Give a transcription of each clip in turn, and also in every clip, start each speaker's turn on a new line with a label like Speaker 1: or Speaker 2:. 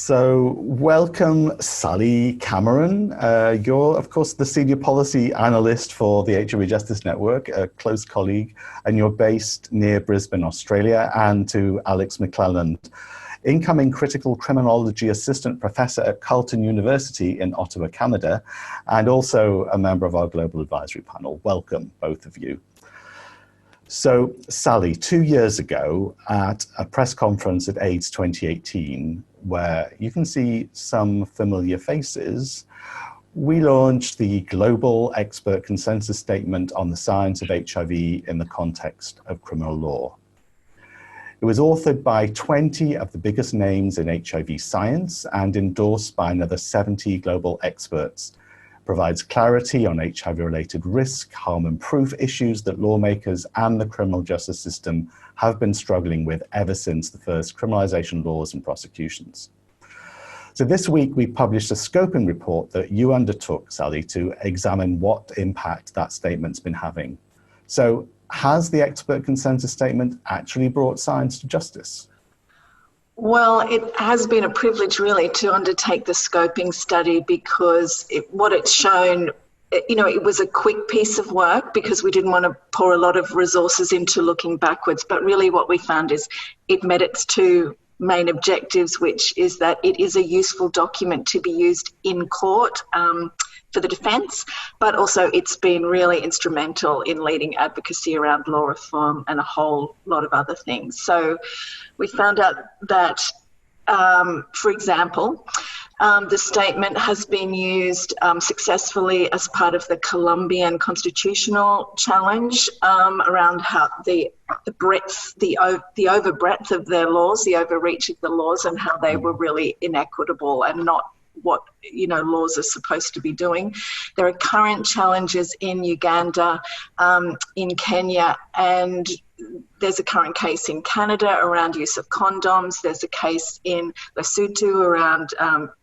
Speaker 1: So welcome, Sally Cameron. You're, of course, the Senior Policy Analyst for the HIV Justice Network, a close colleague, and you're based near Brisbane, Australia, and to Alex McClelland, incoming Critical Criminology Assistant Professor at Carleton University in Ottawa, Canada, and also a member of our Global Advisory Panel. Welcome, both of you. So, Sally, 2 years ago at a press conference at AIDS 2018, where you can see some familiar faces, we launched the Global Expert Consensus Statement on the Science of HIV in the Context of Criminal Law. It was authored by 20 of the biggest names in HIV science and endorsed by another 70 global experts. Provides clarity on HIV-related risk, harm and proof issues that lawmakers and the criminal justice system have been struggling with ever since the first criminalization laws and prosecutions. So this week we published a scoping report that you undertook, Sally, to examine what impact that statement's been having. So has the expert consensus statement actually brought science to justice?
Speaker 2: Well, it has been a privilege really to undertake the scoping study because what it's shown, it was a quick piece of work because we didn't want to pour a lot of resources into looking backwards. But really what we found is it met its two main objectives, which is that it is a useful document to be used in court for the defence, but also it's been really instrumental in leading advocacy around law reform and a whole lot of other things. So we found out that, for example, the statement has been used successfully as part of the Colombian constitutional challenge around how the overbreadth of their laws, the overreach of the laws, and how they were really inequitable and not what laws are supposed to be doing. There are current challenges in Uganda, in Kenya, and there's a current case in Canada around use of condoms. There's a case in Lesotho around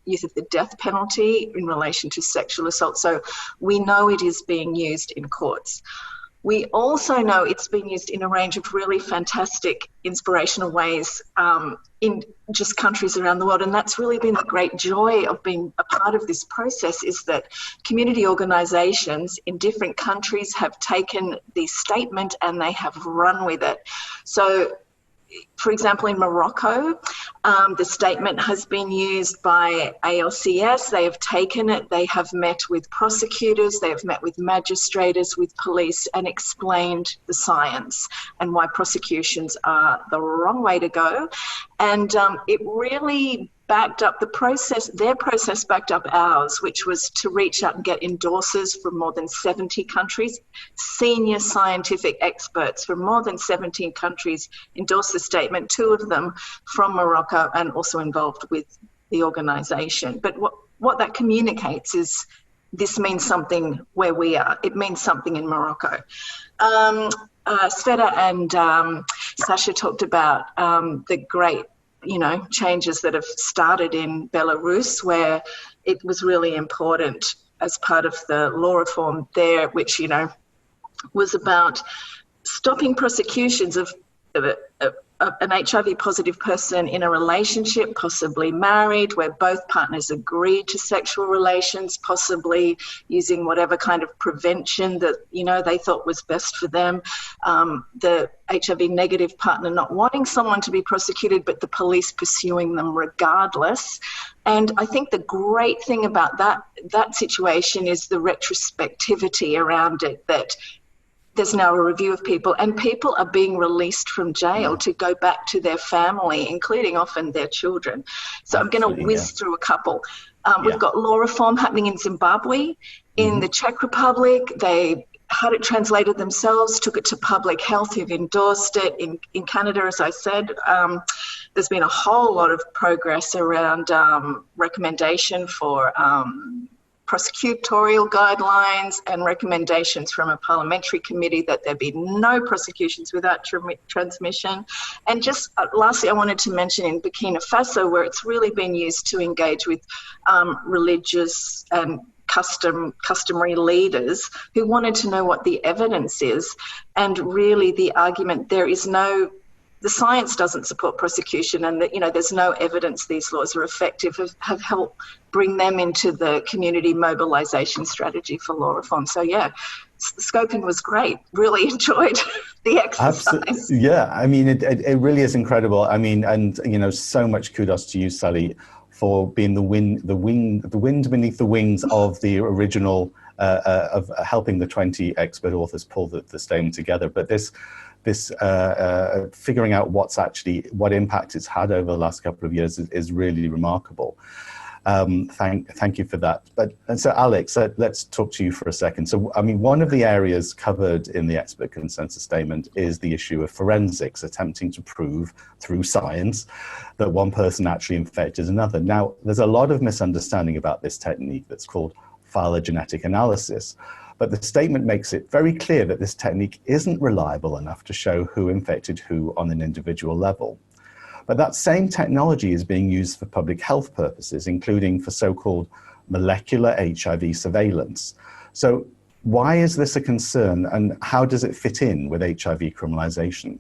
Speaker 2: use of the death penalty in relation to sexual assault. So we know it is being used in courts. We also know it's been used in a range of really fantastic, inspirational ways in just countries around the world. And that's really been the great joy of being a part of this process, is that community organisations in different countries have taken the statement and they have run with it. So, for example, in Morocco, the statement has been used by ALCS. They have taken it, they have met with prosecutors, they have met with magistrates, with police, and explained the science and why prosecutions are the wrong way to go. And it really backed up the process. Their process backed up ours, which was to reach out and get endorsers from more than 70 countries. Senior scientific experts from more than 17 countries endorsed the statement, 2 of them from Morocco and also involved with the organisation. But what that communicates is this means something where we are. It means something in Morocco. Sveta and Sasha talked about the great changes that have started in Belarus, where it was really important as part of the law reform there, which, was about stopping prosecutions of an HIV positive person in a relationship, possibly married, where both partners agreed to sexual relations, possibly using whatever kind of prevention that, they thought was best for them. The HIV negative partner not wanting someone to be prosecuted, but the police pursuing them regardless. And I think the great thing about that situation is the retrospectivity around it, that there's now a review of people, and people are being released from jail to go back to their family, including often their children. So I'm going to whiz through a couple. We've got law reform happening in Zimbabwe. In the Czech Republic, they had it translated themselves, took it to public health, who've endorsed it. In Canada, as I said, there's been a whole lot of progress around recommendation for prosecutorial guidelines and recommendations from a parliamentary committee that there be no prosecutions without transmission. And just lastly, I wanted to mention in Burkina Faso, where it's really been used to engage with religious and customary leaders who wanted to know what the evidence is. And really the argument, there is no the science doesn't support prosecution, and that, you know, there's no evidence these laws are effective, have helped bring them into the community mobilisation strategy for law reform. So yeah, scoping was great. Really enjoyed the exercise.
Speaker 1: Absolutely. Yeah, I mean, it really is incredible. I mean, and you know, so much kudos to you, Sally, for being the wind beneath the wings of the original, of helping the 20 expert authors pull the statement together. But this figuring out what impact it's had over the last couple of years is really remarkable. Thank you for that. And so Alex, let's talk to you for a second. So, I mean, one of the areas covered in the expert consensus statement is the issue of forensics, attempting to prove through science that one person actually infected another. Now, there's a lot of misunderstanding about this technique that's called phylogenetic analysis. But the statement makes it very clear that this technique isn't reliable enough to show who infected who on an individual level. But that same technology is being used for public health purposes, including for so-called molecular HIV surveillance. So why is this a concern, and how does it fit in with HIV criminalization?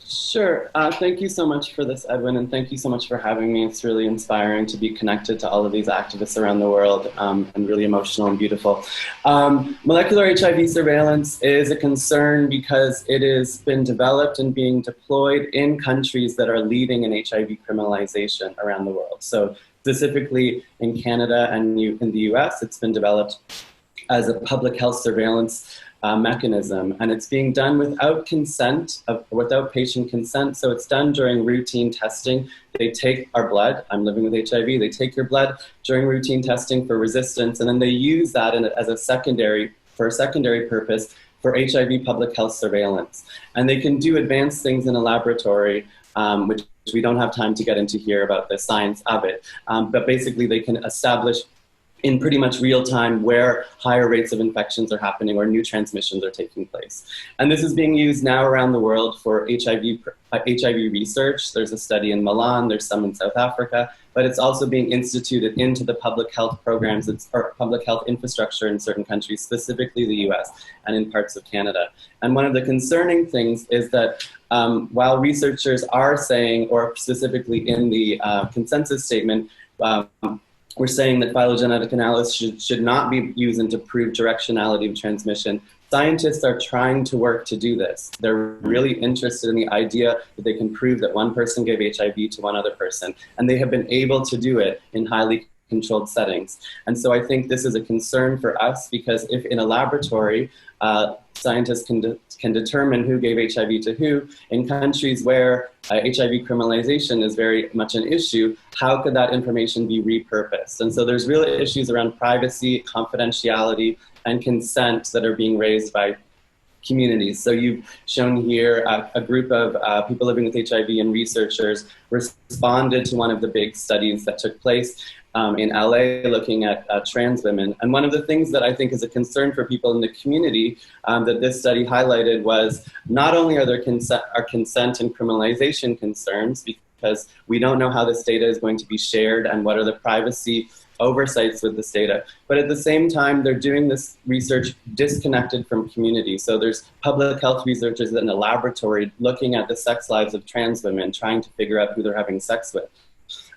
Speaker 3: Sure. Thank you so much for this, Edwin, and thank you so much for having me. It's really inspiring to be connected to all of these activists around the world, and really emotional and beautiful. Molecular HIV surveillance is a concern because it has been developed and being deployed in countries that are leading in HIV criminalization around the world. So specifically in Canada and in the US, it's been developed as a public health surveillance mechanism, and it's being done without consent, without patient consent. So it's done during routine testing. They take our blood. I'm living with HIV. They take your blood during routine testing for resistance, and then they use that as a secondary purpose for HIV public health surveillance. And they can do advanced things in a laboratory, which we don't have time to get into here about the science of it. But basically, they can establish in pretty much real time where higher rates of infections are happening or new transmissions are taking place. And this is being used now around the world for HIV research. There's a study in Milan, there's some in South Africa, but it's also being instituted into the public health programs or public health infrastructure in certain countries, specifically the US and in parts of Canada. And one of the concerning things is that while researchers are saying, or specifically in the consensus statement, we're saying that phylogenetic analysis should not be used to prove directionality of transmission. Scientists are trying to work to do this. They're really interested in the idea that they can prove that one person gave HIV to one other person, and they have been able to do it in highly controlled settings. And so I think this is a concern for us, because if in a laboratory, scientists can determine who gave HIV to who, in countries where HIV criminalization is very much an issue, how could that information be repurposed? And so there's real issues around privacy, confidentiality, and consent that are being raised by communities. So you've shown here a group of people living with HIV and researchers responded to one of the big studies that took place in LA looking at trans women. And one of the things that I think is a concern for people in the community that this study highlighted was not only are there consent and criminalization concerns, because we don't know how this data is going to be shared and what are the privacy oversights with this data, but at the same time, they're doing this research disconnected from community. So there's public health researchers in a laboratory looking at the sex lives of trans women, trying to figure out who they're having sex with.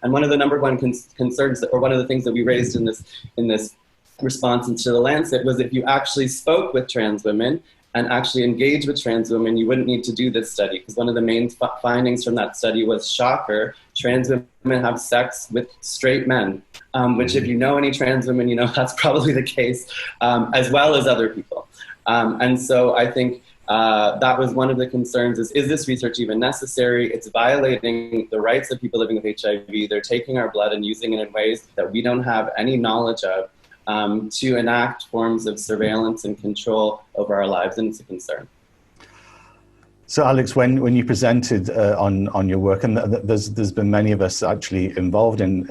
Speaker 3: And one of the number one concerns, or one of the things that we raised in this response into the Lancet, was if you actually spoke with trans women and actually engaged with trans women, you wouldn't need to do this study, because one of the main findings from that study was, shocker, trans women have sex with straight men, which if you know any trans women, you know that's probably the case, as well as other people. And so I think that was one of the concerns, is this research even necessary? It's violating the rights of people living with HIV. They're taking our blood and using it in ways that we don't have any knowledge of, to enact forms of surveillance and control over our lives, and it's a concern.
Speaker 1: So Alex, when you presented on your work, and there's been many of us actually involved in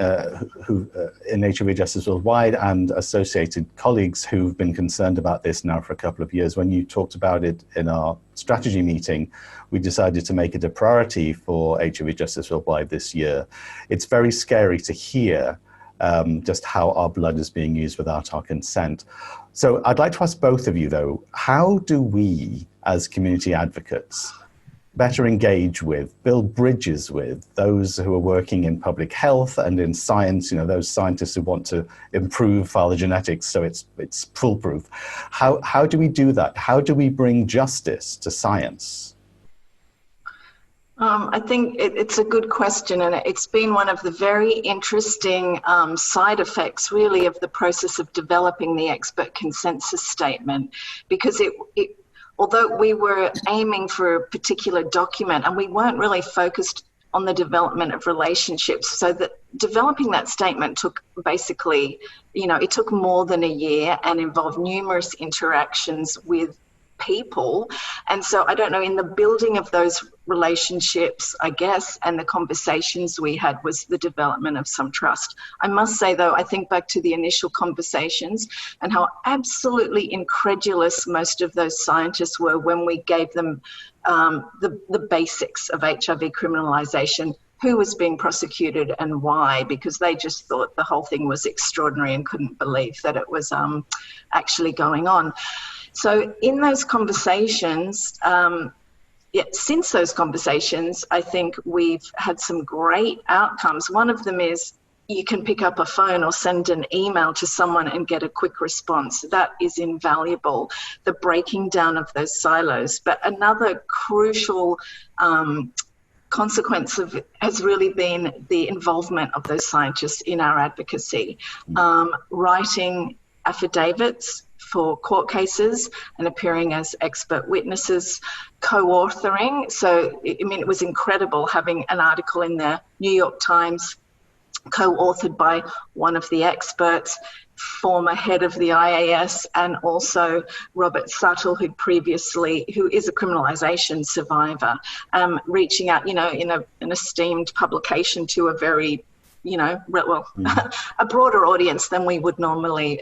Speaker 1: in HIV Justice Worldwide and associated colleagues who've been concerned about this now for a couple of years. When you talked about it in our strategy meeting, we decided to make it a priority for HIV Justice Worldwide this year. It's very scary to hear just how our blood is being used without our consent. So I'd like to ask both of you, though, how do we, as community advocates, better engage with, build bridges with those who are working in public health and in science, those scientists who want to improve phylogenetics so it's foolproof. How do we do that? How do we bring justice to science?
Speaker 2: I think it's a good question, and it's been one of the very interesting side effects, really, of the process of developing the expert consensus statement, because although we were aiming for a particular document and we weren't really focused on the development of relationships, so that developing that statement took basically, it took more than a year and involved numerous interactions with people. And so I don't know, in the building of those relationships, I guess, and the conversations we had was the development of some trust. I must say, though, I think back to the initial conversations and how absolutely incredulous most of those scientists were when we gave them the basics of HIV criminalization, who was being prosecuted and why, because they just thought the whole thing was extraordinary and couldn't believe that it was actually going on. So in those conversations, since those conversations, I think we've had some great outcomes. One of them is you can pick up a phone or send an email to someone and get a quick response. That is invaluable, the breaking down of those silos. But another crucial consequence of it has really been the involvement of those scientists in our advocacy, writing affidavits for court cases and appearing as expert witnesses, co-authoring. So, it was incredible having an article in the New York Times co-authored by one of the experts, former head of the IAS, and also Robert Suttle, who is a criminalization survivor, reaching out, in an esteemed publication to a very a broader audience than we would normally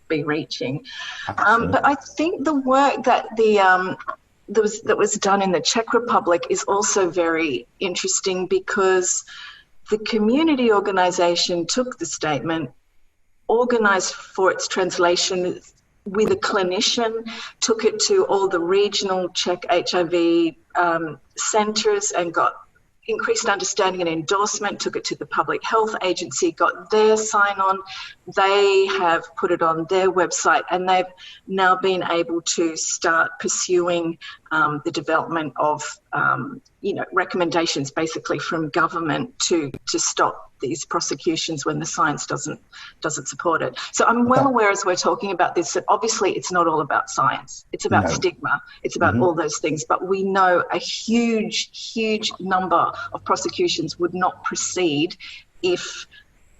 Speaker 2: be reaching. But I think the work that that was done in the Czech Republic is also very interesting, because the community organization took the statement, organized for its translation with a clinician, took it to all the regional Czech HIV centers and got increased understanding and endorsement, took it to the Public Health Agency, got their sign-on. They have put it on their website, and they've now been able to start pursuing the development of recommendations basically from government to stop these prosecutions when the science doesn't support it. So I'm well aware, as we're talking about this, that obviously it's not all about science. It's about stigma. It's about all those things. But we know a huge number of prosecutions would not proceed if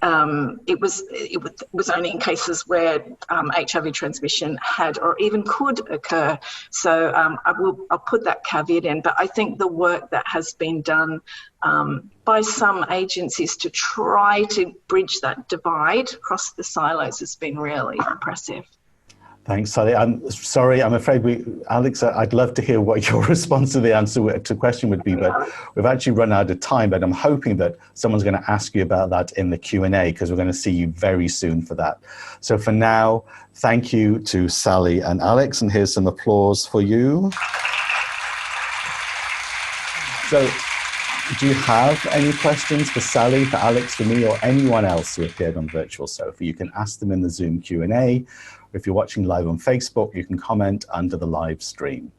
Speaker 2: it was only in cases where HIV transmission had or even could occur. So I'll put that caveat in. But I think the work that has been done by some agencies to try to bridge that divide across the silos has been really impressive.
Speaker 1: Thanks, Sally. I'm sorry, I'm afraid Alex, I'd love to hear what your response to the answer to question would be, but we've actually run out of time, but I'm hoping that someone's going to ask you about that in the Q&A, because we're going to see you very soon for that. So for now, thank you to Sally and Alex, and here's some applause for you. So do you have any questions for Sally, for Alex, for me, or anyone else who appeared on Virtual Sofa? You can ask them in the Zoom Q&A. If you're watching live on Facebook, you can comment under the live stream.